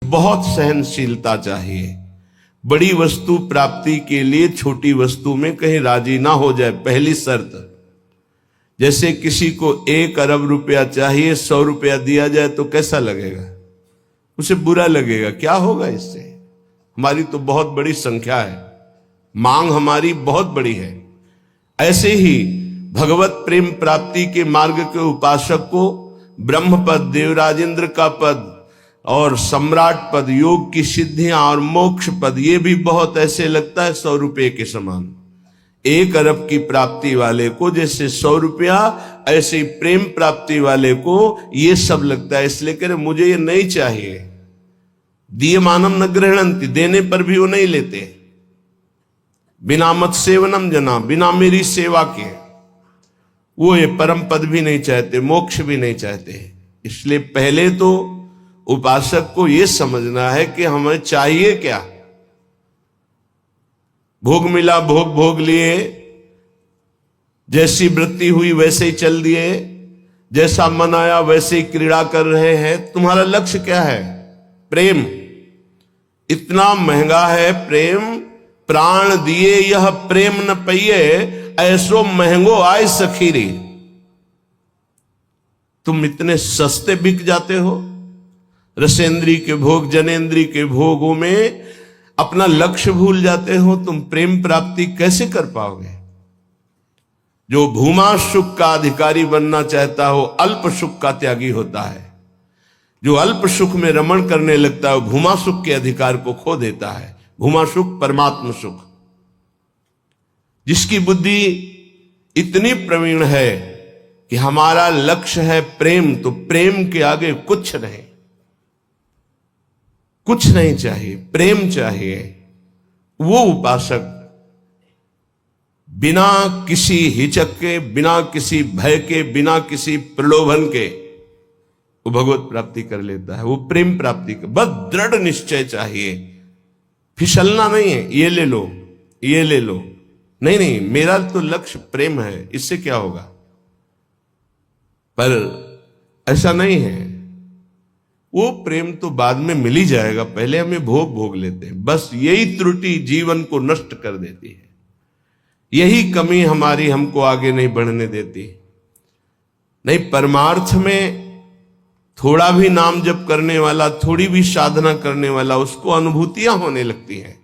बहुत सहनशीलता चाहिए। बड़ी वस्तु प्राप्ति के लिए छोटी वस्तु में कहीं राजी ना हो जाए, पहली शर्त। जैसे किसी को 1 अरब रुपया चाहिए, 100 रुपया दिया जाए तो कैसा लगेगा? उसे बुरा लगेगा। क्या होगा इससे? हमारी तो बहुत बड़ी संख्या है, मांग हमारी बहुत बड़ी है। ऐसे ही भगवत प्रेम प्राप्ति के मार्ग के उपासक को ब्रह्म पद, देवराजेंद्र का पद और सम्राट पद, योग की सिद्धियां और मोक्ष पद, ये भी बहुत ऐसे लगता है 100 रुपये के समान। 1 अरब की प्राप्ति वाले को जैसे 100 रुपया, ऐसे ही प्रेम प्राप्ति वाले को ये सब लगता है। इसलिए कह रहे मुझे ये नहीं चाहिए। दीयमानम न गृह्णन्ति, देने पर भी वो नहीं लेते। बिना मत सेवनम जना, बिना मेरी सेवा के वो ये परम पद भी नहीं चाहते, मोक्ष भी नहीं चाहते। इसलिए पहले तो उपासक को यह समझना है कि हमें चाहिए क्या। भोग मिला, भोग भोग लिए, जैसी वृत्ति हुई वैसे ही चल दिए, जैसा मन आया वैसे ही क्रीड़ा कर रहे हैं। तुम्हारा लक्ष्य क्या है? प्रेम। इतना महंगा है प्रेम, प्राण दिए यह प्रेम न पइए, ऐसो महंगो आय सखीरी। तुम इतने सस्ते बिक जाते हो। रसेंद्री के भोग, जनेन्द्री के भोगों में अपना लक्ष्य भूल जाते हो। तुम प्रेम प्राप्ति कैसे कर पाओगे? जो भूमा सुख का अधिकारी बनना चाहता हो, अल्प सुख का त्यागी होता है। जो अल्प सुख में रमण करने लगता है, भूमा सुख के अधिकार को खो देता है। भूमा सुख परमात्म सुख। जिसकी बुद्धि इतनी प्रवीण है कि हमारा लक्ष्य है प्रेम, तो प्रेम के आगे कुछ नहीं, कुछ नहीं चाहिए, प्रेम चाहिए। वो उपासक बिना किसी हिचक के, बिना किसी भय के, बिना किसी प्रलोभन के वो भगवत प्राप्ति कर लेता है। वो प्रेम प्राप्ति का बस दृढ़ निश्चय चाहिए। फिसलना नहीं है, ये ले लो, ये ले लो, नहीं नहीं, मेरा तो लक्ष्य प्रेम है, इससे क्या होगा। पर ऐसा नहीं है। वो प्रेम तो बाद में मिल ही जाएगा, पहले हमें भोग भोग लेते हैं। बस यही त्रुटि जीवन को नष्ट कर देती है। यही कमी हमारी हमको आगे नहीं बढ़ने देती। नहीं, परमार्थ में थोड़ा भी नाम जप करने वाला, थोड़ी भी साधना करने वाला, उसको अनुभूतियां होने लगती हैं।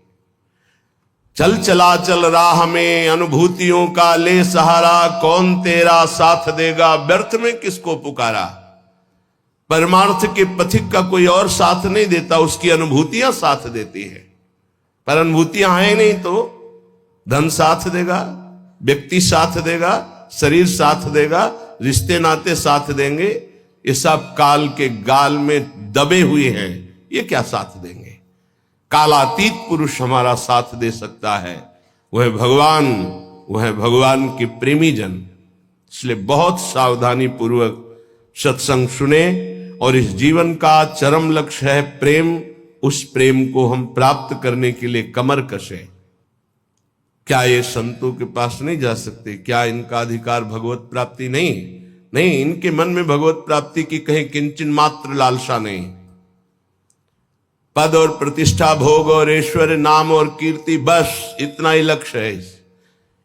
चल चला चल राह में अनुभूतियों का ले सहारा, कौन तेरा साथ देगा, व्यर्थ में किसको पुकारा। परमार्थ के पथिक का कोई और साथ नहीं देता, उसकी अनुभूतियां साथ देती है। पर अनुभूतियां हैं नहीं तो धन साथ देगा, व्यक्ति साथ देगा, शरीर साथ देगा, रिश्ते नाते साथ देंगे। ये सब काल के गाल में दबे हुए हैं, ये क्या साथ देंगे। कालातीत पुरुष हमारा साथ दे सकता है, वह भगवान, वह भगवान के प्रेमी जन। इसलिए बहुत सावधानी पूर्वक सत्संग सुने और इस जीवन का चरम लक्ष्य है प्रेम। उस प्रेम को हम प्राप्त करने के लिए कमर कसें। क्या ये संतों के पास नहीं जा सकते? क्या इनका अधिकार भगवत प्राप्ति नहीं? नहीं, इनके मन में भगवत प्राप्ति की कहीं किंचन मात्र लालसा नहीं। पद और प्रतिष्ठा, भोग और ऐश्वर्य, नाम और कीर्ति, बस इतना ही लक्ष्य है।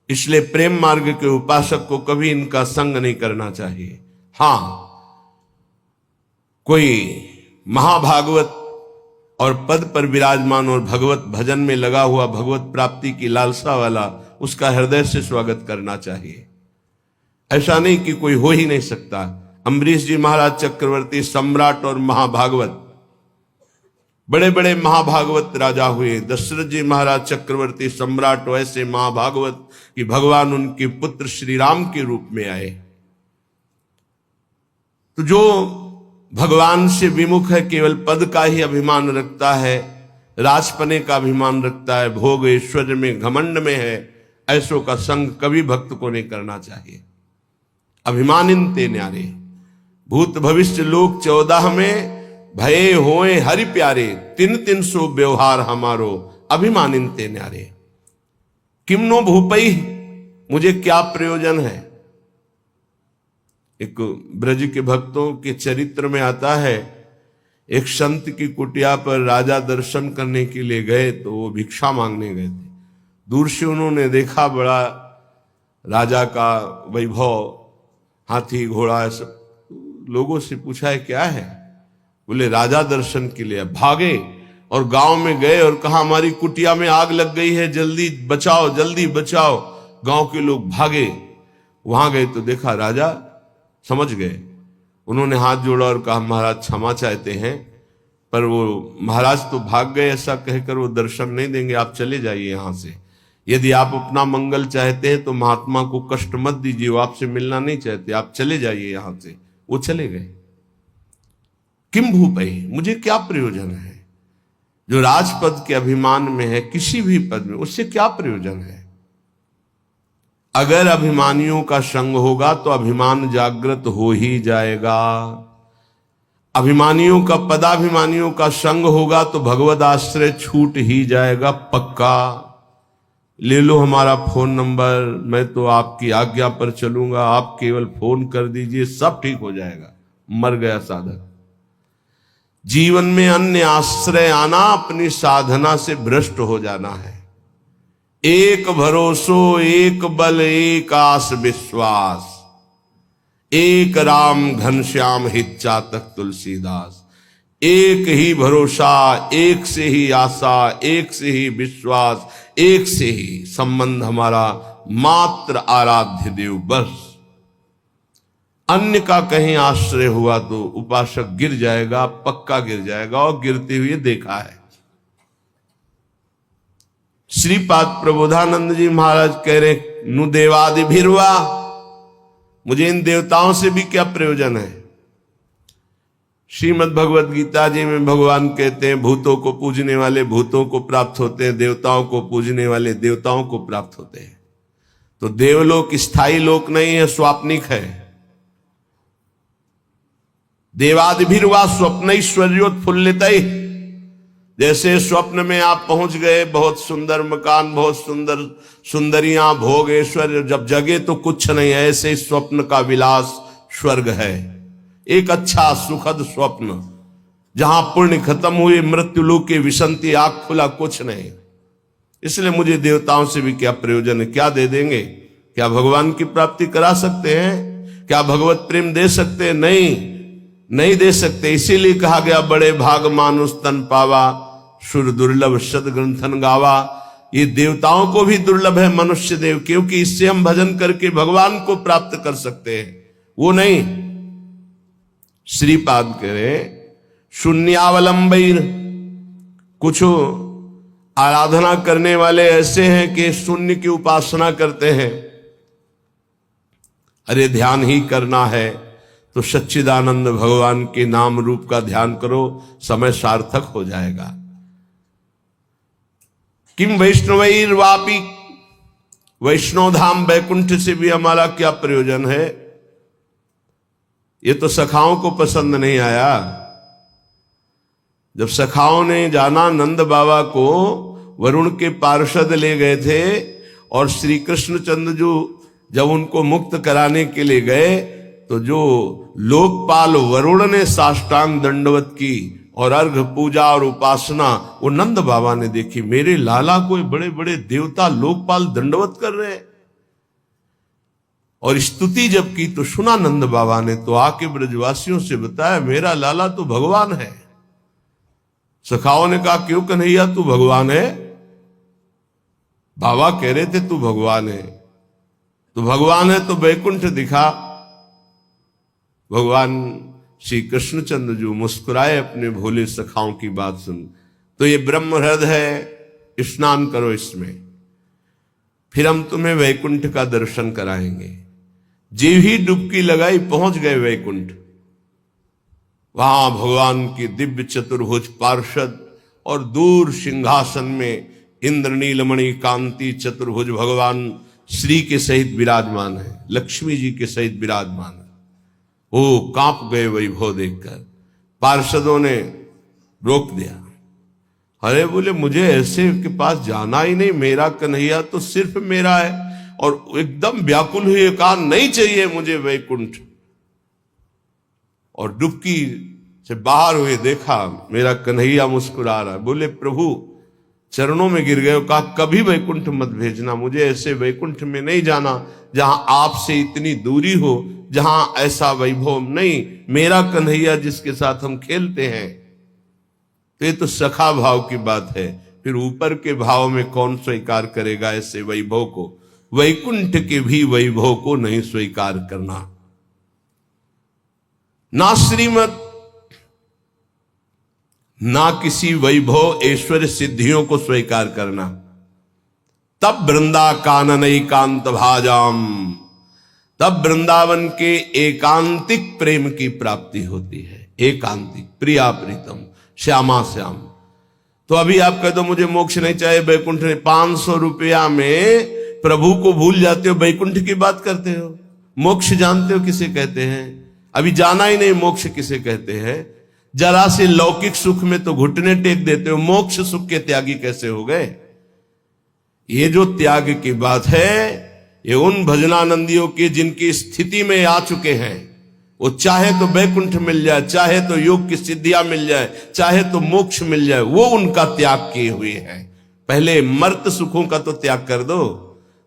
इसलिए प्रेम मार्ग के उपासक को कभी इनका संग नहीं करना चाहिए। हां, कोई महाभागवत और पद पर विराजमान और भगवत भजन में लगा हुआ, भगवत प्राप्ति की लालसा वाला, उसका हृदय से स्वागत करना चाहिए। ऐसा नहीं कि कोई हो ही नहीं सकता। अम्बरीश जी महाराज चक्रवर्ती, सम्राट और महाभागवत, बड़े बड़े महाभागवत राजा हुए। दशरथ जी महाराज चक्रवर्ती, सम्राट, वैसे महाभागवत कि भगवान उनके पुत्र श्री राम के रूप में आए। तो जो भगवान से विमुख है, केवल पद का ही अभिमान रखता है, राजपने का अभिमान रखता है, भोग ऐश्वर्य में घमंड में है, ऐसों का संग कभी भक्त को नहीं करना चाहिए। अभिमानिन ते न्यारे, भूत भविष्य लोक 14 में भये होए हरि प्यारे, 300 व्यवहार हमारो, अभिमानिन ते न्यारे। किमनो भूपई, मुझे क्या प्रयोजन है। एक ब्रज के भक्तों के चरित्र में आता है, एक संत की कुटिया पर राजा दर्शन करने के लिए गए, तो वो भिक्षा मांगने गए थे। दूर से उन्होंने देखा बड़ा राजा का वैभव, हाथी घोड़ा सब। लोगों से पूछा है क्या है? बोले राजा दर्शन के लिए। भागे और गांव में गए और कहा हमारी कुटिया में आग लग गई है, जल्दी बचाओ जल्दी बचाओ। गांव के लोग भागे, वहां गए तो देखा राजा समझ गए। उन्होंने हाथ जोड़ा और कहा महाराज क्षमा चाहते हैं, पर वो महाराज तो भाग गए, ऐसा कहकर वो दर्शन नहीं देंगे, आप चले जाइए यहां से। यदि आप अपना मंगल चाहते हैं तो महात्मा को कष्ट मत दीजिए, वो आपसे मिलना नहीं चाहते, आप चले जाइए यहां से। वो चले गए। किम भूपई, मुझे क्या प्रयोजन है? जो राजपद के अभिमान में है, किसी भी पद में, उससे क्या प्रयोजन है? अगर अभिमानियों का संग होगा तो अभिमान जागृत हो ही जाएगा। अभिमानियों का, पदाभिमानियों का संग होगा तो भगवद आश्रय छूट ही जाएगा पक्का। ले लो हमारा फोन नंबर, मैं तो आपकी आज्ञा पर चलूंगा, आप केवल फोन कर दीजिए, सब ठीक हो जाएगा। मर गया साधक। जीवन में अन्य आश्रय आना अपनी साधना से भ्रष्ट हो जाना है। एक भरोसो एक बल एक आस विश्वास, एक राम घनश्याम हित चातक तुलसीदास। एक ही भरोसा, एक से ही आशा, एक से ही विश्वास, एक से ही संबंध हमारा मात्र आराध्य देव, बस। अन्य का कहीं आश्रय हुआ तो उपासक गिर जाएगा, पक्का गिर जाएगा, और गिरते हुए देखा है। श्रीपाद प्रबोधानंद जी महाराज कह रहे, नु देवादि भिरवा, मुझे इन देवताओं से भी क्या प्रयोजन है? श्रीमद् भगवत गीता जी में भगवान कहते हैं भूतों को पूजने वाले भूतों को प्राप्त होते हैं, देवताओं को पूजने वाले देवताओं को प्राप्त होते हैं। तो देवलोक स्थायी लोक नहीं है, स्वाप्निक है। देवादिभिर्वा स्वप्नैश्वर्योत्फुल्लित। जैसे स्वप्न में आप पहुंच गए, बहुत सुंदर मकान, बहुत सुंदर सुंदरियां, भोग ऐश्वर्य, जब जगे तो कुछ नहीं है। ऐसे स्वप्न का विलास स्वर्ग है, एक अच्छा सुखद स्वप्न, जहां पुण्य खत्म हुए, मृत्यु लोक के विसंति, आग खुला, कुछ नहीं। इसलिए मुझे देवताओं से भी क्या प्रयोजन है? क्या दे देंगे? क्या भगवान की प्राप्ति करा सकते हैं? क्या भगवत प्रेम दे सकते हैं? नहीं दे सकते। इसीलिए कहा गया बड़े भाग मानुष तन पावा, सुर दुर्लभ सद ग्रंथन गावा। ये देवताओं को भी दुर्लभ है मनुष्य देव, क्योंकि इससे हम भजन करके भगवान को प्राप्त कर सकते हैं, वो नहीं। श्रीपाद कह रहे शून्यावलंबीर, कुछ आराधना करने वाले ऐसे हैं कि शून्य की उपासना करते हैं। अरे ध्यान ही करना है तो सच्चिदानंद भगवान के नाम रूप का ध्यान करो, समय सार्थक हो जाएगा। किम वैष्णवैर वापी, वैष्णव धाम वैकुंठ से भी हमारा क्या प्रयोजन है? ये तो सखाओं को पसंद नहीं आया। जब सखाओं ने जाना, नंद बाबा को वरुण के पार्षद ले गए थे, और श्री कृष्णचंद्र जो जब उनको मुक्त कराने के लिए गए, तो जो लोकपाल वरुण ने साष्टांग दंडवत की और अर्घ पूजा और उपासना वो नंद बाबा ने देखी। मेरे लाला को बड़े बड़े देवता लोकपाल दंडवत कर रहे हैं। और स्तुति जब की तो सुना नंद बाबा ने, तो आके ब्रजवासियों से बताया मेरा लाला तो भगवान है। सखाओं ने कहा क्यों कन्हैया तू भगवान है? बाबा कह रहे थे तू भगवान है। तो भगवान है तो वैकुंठ दिखा। भगवान श्री कृष्णचंद्र जो मुस्कुराए अपने भोले सखाओं की बात सुन, तो ये ब्रह्म हृदय है, स्नान करो इसमें, फिर हम तुम्हें वैकुंठ का दर्शन कराएंगे। जीव ही डुबकी लगाई, पहुंच गए वैकुंठ। वहां भगवान की दिव्य चतुर्भुज पार्षद और दूर सिंहासन में इंद्र नीलमणि कांति चतुर्भुज भगवान श्री के सहित विराजमान है, लक्ष्मी जी के सहित विराजमान है। वो कांप गए वैभव देखकर। पार्षदों ने रोक दिया। अरे बोले मुझे ऐसे के पास जाना ही नहीं, मेरा कन्हैया तो सिर्फ मेरा है। और एकदम व्याकुल हुए कहा नहीं चाहिए मुझे वैकुंठ। और डुबकी से बाहर हुए, देखा मेरा कन्हैया मुस्कुरा रहा है। बोले प्रभु चरणों में गिर गए, कहा कभी वैकुंठ मत भेजना, मुझे ऐसे वैकुंठ में नहीं जाना जहां आपसे इतनी दूरी हो, जहां ऐसा वैभव नहीं। मेरा कन्हैया जिसके साथ हम खेलते हैं, तो ये तो सखा भाव की बात है, फिर ऊपर के भाव में कौन स्वीकार करेगा ऐसे वैभव को। वैकुंठ के भी वैभव को नहीं स्वीकार करना, ना श्रीमत, ना किसी वैभव ऐश्वर्य सिद्धियों को स्वीकार करना। तब वृंदा कानन एकांत भाजाम, तब वृंदावन के एकांतिक प्रेम की प्राप्ति होती है। एकांतिक, प्रिया प्रीतम, श्यामा श्याम। तो अभी आप कह दो मुझे मोक्ष नहीं चाहिए, वैकुंठ नहीं, 500 रुपया में प्रभु को भूल जाते हो, वैकुंठ की बात करते हो। मोक्ष जानते हो किसे कहते हैं? अभी जाना ही नहीं मोक्ष किसे कहते हैं। जरा से लौकिक सुख में तो घुटने टेक देते हो, मोक्ष सुख के त्यागी कैसे हो गए? ये जो त्याग की बात है, ये उन भजनानंदियों की जिनकी स्थिति में आ चुके हैं। वो चाहे तो वैकुंठ मिल जाए, चाहे तो योग की सिद्धियां मिल जाए, चाहे तो मोक्ष मिल जाए, वो उनका त्याग किए हुए हैं। पहले मर्त सुखों का तो त्याग कर दो,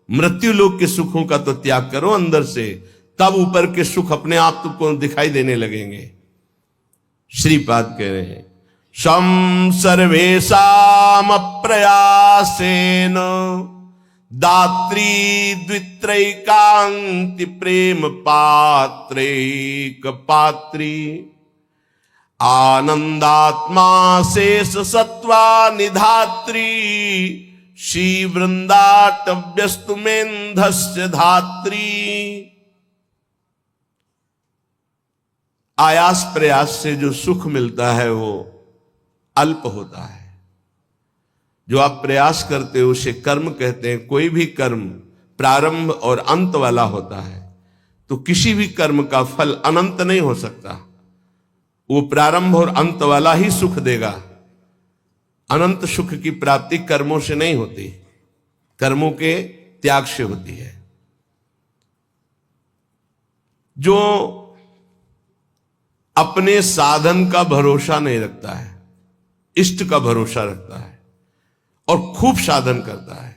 मृत्यु लोक के सुखों का तो त्याग करो अंदर से, तब ऊपर के सुख अपने आप तुमको दिखाई देने लगेंगे। श्रीपाद कह रहे हैं शम सर्वेशाम प्रयासेन दात्री द्वित्रैकांति प्रेम पात्रैक पात्री आनंदात्मा शेष सत्वा निधात्री श्री वृंदाटव्यस्तु मेन्धस्य धात्री। आयास प्रयास से जो सुख मिलता है वो अल्प होता है। जो आप प्रयास करते हो उसे कर्म कहते हैं। कोई भी कर्म प्रारंभ और अंत वाला होता है, तो किसी भी कर्म का फल अनंत नहीं हो सकता। वो प्रारंभ और अंत वाला ही सुख देगा। अनंत सुख की प्राप्ति कर्मों से नहीं होती, कर्मों के त्याग से होती है। जो अपने साधन का भरोसा नहीं रखता है, इष्ट का भरोसा रखता है और खूब साधन करता है,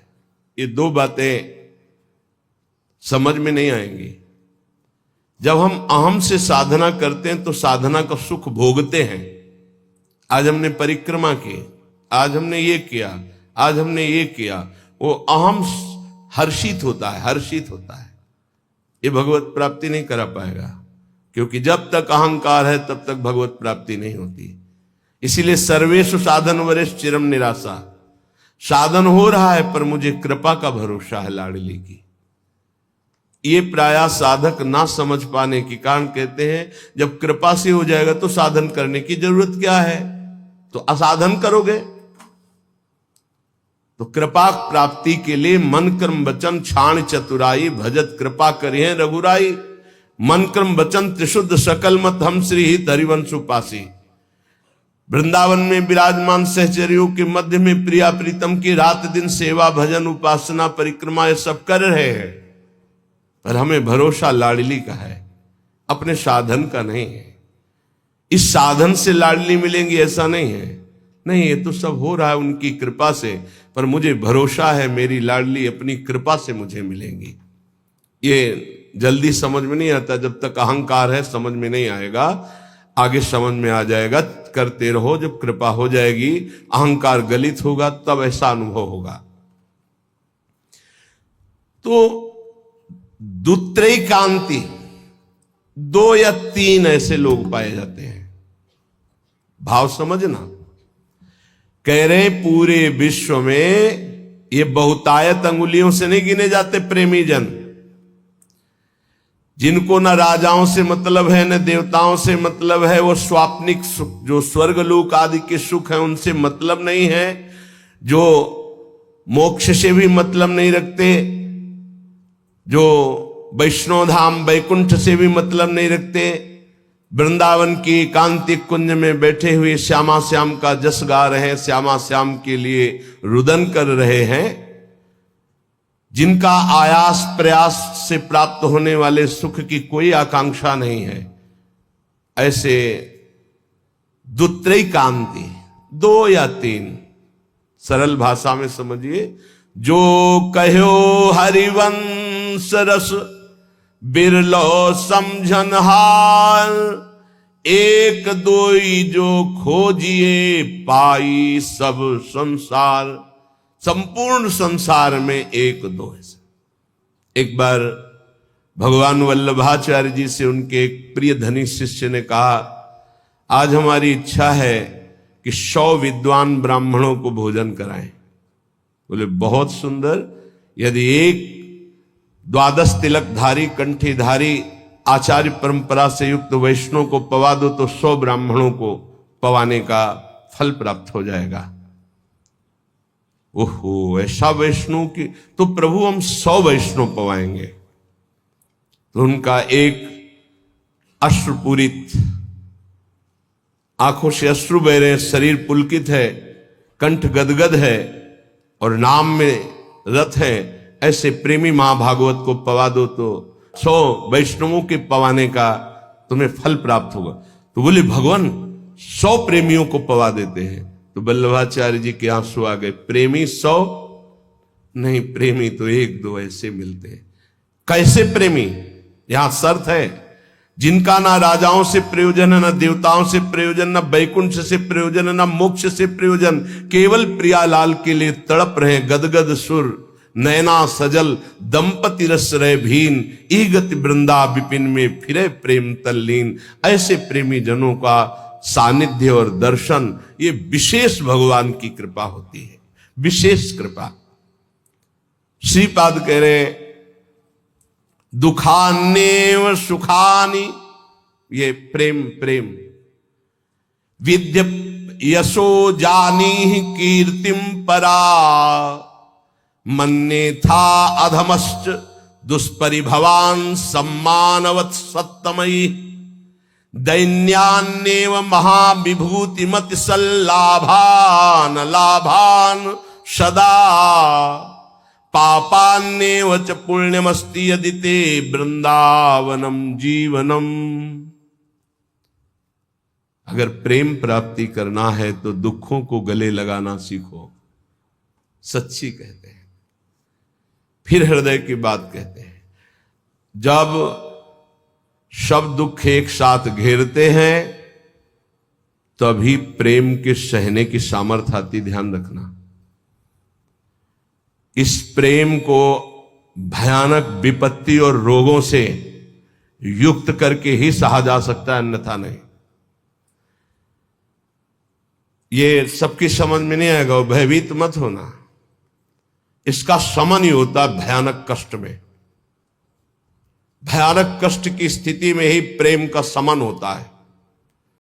ये दो बातें समझ में नहीं आएंगी। जब हम अहम से साधना करते हैं तो साधना का सुख भोगते हैं। आज हमने परिक्रमा की, आज हमने ये किया, आज हमने ये किया, वो अहम हर्षित होता है, हर्षित होता है। ये भगवत प्राप्ति नहीं करा पाएगा, क्योंकि जब तक अहंकार है तब तक भगवत प्राप्ति नहीं होती। इसीलिए सर्वेषु साधन वरेश चिरम निराशा। साधन हो रहा है पर मुझे कृपा का भरोसा है लाडली की। ये प्रायः साधक ना समझ पाने के कारण कहते हैं जब कृपा से हो जाएगा तो साधन करने की जरूरत क्या है, तो असाधन करोगे। तो कृपा प्राप्ति के लिए मन कर्म वचन छाण चतुराई, भजत कृपा करिए रघुराई। मन कर्म वचन त्रिशुद्ध सकल मत हम श्री हित हरिवंश उपासी। वृंदावन में विराजमान सहचर्यों के मध्य में प्रिया प्रीतम की रात दिन सेवा भजन उपासना परिक्रमा ये सब कर रहे हैं, पर हमें भरोसा लाडली का है, अपने साधन का नहीं है। इस साधन से लाडली मिलेंगी ऐसा नहीं है, नहीं, ये तो सब हो रहा है उनकी कृपा से, पर मुझे भरोसा है मेरी लाडली अपनी कृपा से मुझे मिलेंगी। ये जल्दी समझ में नहीं आता, जब तक अहंकार है समझ में नहीं आएगा, आगे समझ में आ जाएगा। करते रहो, जब कृपा हो जाएगी, अहंकार गलित होगा, तब ऐसा अनुभव होगा। तो दुत्रैकांति, 2 या 3 ऐसे लोग पाए जाते हैं। भाव समझना, कह रहे पूरे विश्व में ये बहुतायत अंगुलियों से नहीं गिने जाते प्रेमी जन, जिनको न राजाओं से मतलब है न देवताओं से मतलब है। वो स्वाप्निक सुख, जो स्वर्गलोक आदि के सुख है उनसे मतलब नहीं है, जो मोक्ष से भी मतलब नहीं रखते, जो वैष्णव धाम वैकुंठ से भी मतलब नहीं रखते, वृंदावन की एकांतिक कुंज में बैठे हुए श्यामा श्याम का जस गा रहे हैं, श्यामा श्याम के लिए रुदन कर रहे हैं, जिनका आयास प्रयास से प्राप्त होने वाले सुख की कोई आकांक्षा नहीं है, ऐसे दुत्रैकांति, 2 या 3, सरल भाषा में समझिए। जो कहो हरिवंश रस बिरलो समझन हार, एक दोई जो खोजिए पाई सब संसार। संपूर्ण संसार में एक दो है। एक बार भगवान वल्लभाचार्य जी से उनके एक प्रिय धनी शिष्य ने कहा, आज हमारी इच्छा है कि 100 विद्वान ब्राह्मणों को भोजन कराएं। बोले बहुत सुंदर, यदि एक 12 तिलकधारी कंठीधारी आचार्य परंपरा से युक्त वैष्णव को पवा दो तो 100 ब्राह्मणों को पवाने का फल प्राप्त हो जाएगा। ओहो, ऐसा वैष्णव की तो प्रभु हम 100 वैष्णव पवाएंगे। तो उनका एक अश्रुपूरित, आंखों से अश्रु बह रहे, शरीर पुलकित है, कंठ गदगद है और नाम में रत है, ऐसे प्रेमी महाभागवत को पवा दो तो 100 वैष्णवों के पवाने का तुम्हें फल प्राप्त होगा। तो बोले भगवान 100 प्रेमियों को पवा देते हैं। तो वल्लभाचार्य जी के आंसू आ गए। प्रेमी 100 नहीं, प्रेमी तो 1-2 ऐसे मिलते हैं। कैसे प्रेमी? यहां शर्त है, जिनका ना राजाओं से प्रयोजन है, ना देवताओं से प्रयोजन, ना वैकुंठ से प्रयोजन, ना मोक्ष से प्रयोजन, केवल प्रियालाल के लिए तड़प रहे गदगद सुर, नैना सजल दंपति रस रहे भीन, ई गति वृंदा विपिन में फिरे प्रेम तल्लीन। ऐसे प्रेमी जनों का सानिध्य और दर्शन, ये विशेष भगवान की कृपा होती है, विशेष कृपा। श्रीपाद कह रहे दुखान्येव सुखानि, ये प्रेम प्रेम। विद्य यशो जानी कीर्तिम परा, मन्ये था अधमश्च दुष्परिभवान सम्मानवत् सत्तमयी। दैन्यान्येव महाविभूतिमति सल्लाभान लाभान सदा, पापान्येव च पुण्यमस्ति यदि ते वृंदावनम जीवनम। अगर प्रेम प्राप्ति करना है तो दुखों को गले लगाना सीखो, सच्ची कहते हैं। फिर हृदय की बात कहते हैं। जब सब दुख एक साथ घेरते हैं तभी प्रेम के सहने की सामर्थ्य आती, ध्यान रखना। इस प्रेम को भयानक विपत्ति और रोगों से युक्त करके ही सहा जा सकता है, अन्यथा नहीं। ये सबकी समझ में नहीं आएगा, भयभीत मत होना। इसका समन ही होता भयानक कष्ट में। भयानक कष्ट की स्थिति में ही प्रेम का समन होता है।